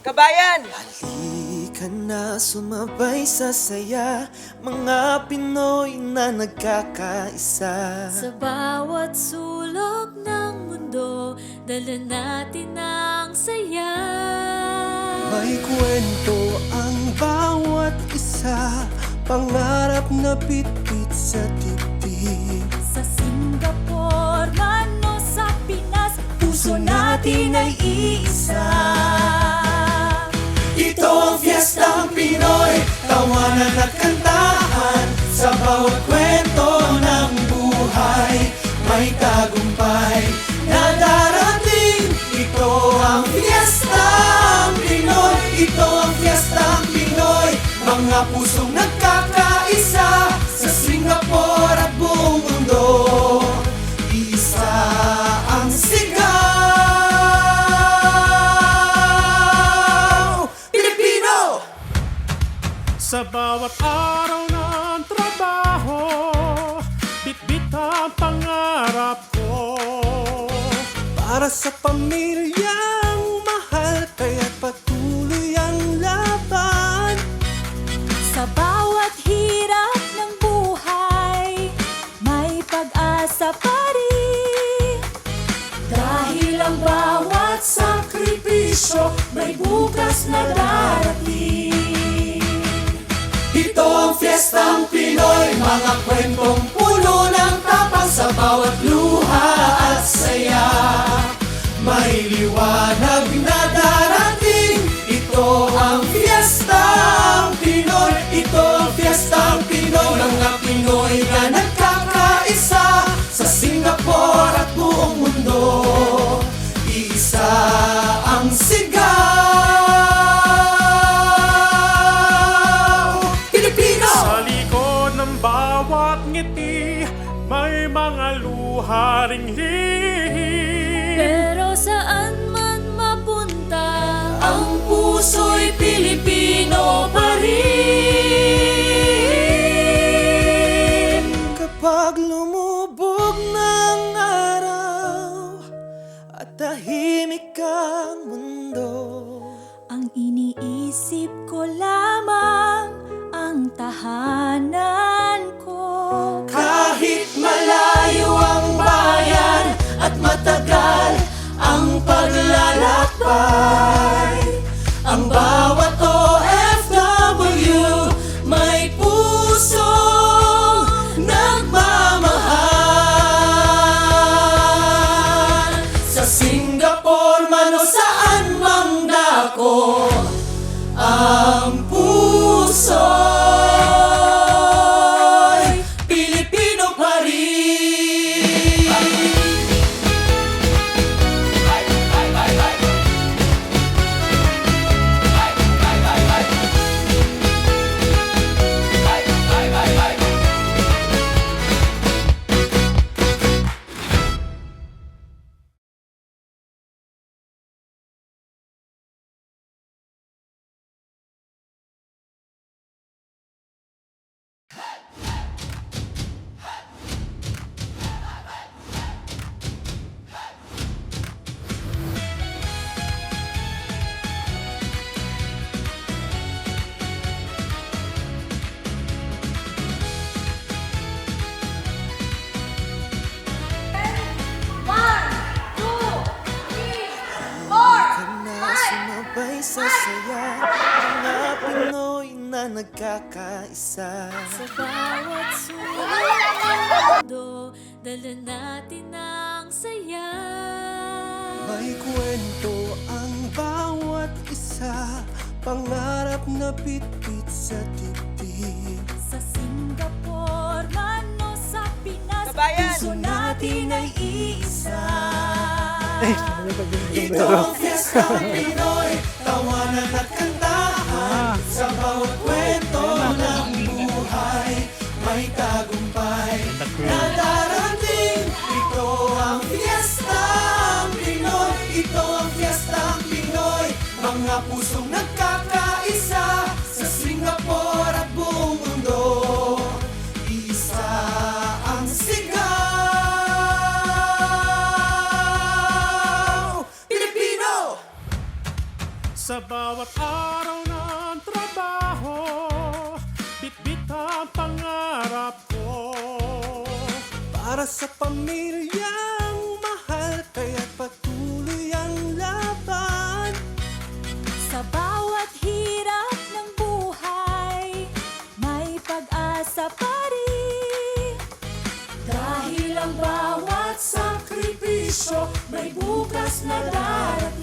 Kabayan! Halika na sumabay sa saya, mga Pinoy na nagkakaisa. Sa bawat sulok ng mundo, dala natin ang saya. May kwento ang bawat isa, pangarap na bitbit sa dibdib. Sa Singapore man o sa Pinas, puso natin ay iisa. Ito ang Fiestang Pinoy, tawanan at kantahan. Sa bawat kwento ng buhay, may tagumpay na darating. Ito ang Fiestang Pinoy, ito ang Fiestang Pinoy. Mga pusong nagkakaisa sa Singapore at buong mundo. Isa ang sigaw. Sa bawat araw ng trabaho, bitbit ang pangarap ko. Para sa pamilyang mahal, kaya't patuloy ang laban. Sa bawat hirap ng buhay, may pag-asa pa rin. Dahil ang bawat sakripisyo, may bukas na darating. Ito ang Fiestang Pinoy, mga kwentong puno ng tapang. Sa bawat luha at saya, may liwanag na darating. Ito ang Fiestang Pinoy, ito ang Fiestang Pinoy. Mga Pinoy na nagkakaisa sa Singapore at buong mundo. Isa ang sigaw. Sa likod ng bawat ngiti, may mga luha ring lihim. Pero saan man mapunta, ang puso'y Pilipino pa rin. Kapag lumubog ng araw at tahimik ang mundo, Ang iniisip ko lamang ang tahanan ko. kahit malayo ang bayan at matagal ang paglalakbay, ang bawat OFW may pusong nagmamahal. Sa Singapore man o saan mang dako, ang puso'y Pilipino pa rin. Sumabay sa saya, mga Pinoy na nagkakaisa. Sa bawat sulok ng mundo, dala natin ang saya. May kwento ang bawat isa, pangarap na bitbit sa dibdib. Sa Singapore man o sa Pinas, Kabayan! puso natin ay iisa. Ito ang Fiestang Pinoy, tawanan at kantahan. Sa bawat kwento ng buhay, may tagumpay na darating. Ito ang Fiestang Pinoy, ito ang Fiestang Pinoy. Mga pusong nagkakaisa sa Singapore at buong mundo. Isa ang sigaw. Sa bawat bawat araw ng trabaho, bitbit ang pangarap ko. Para sa pamilyang mahal, kaya't patuloy ang laban. Sa bawat hirap ng buhay, may pag-asa pa rin. Dahil ang bawat sakripisyo, may bukas na darating.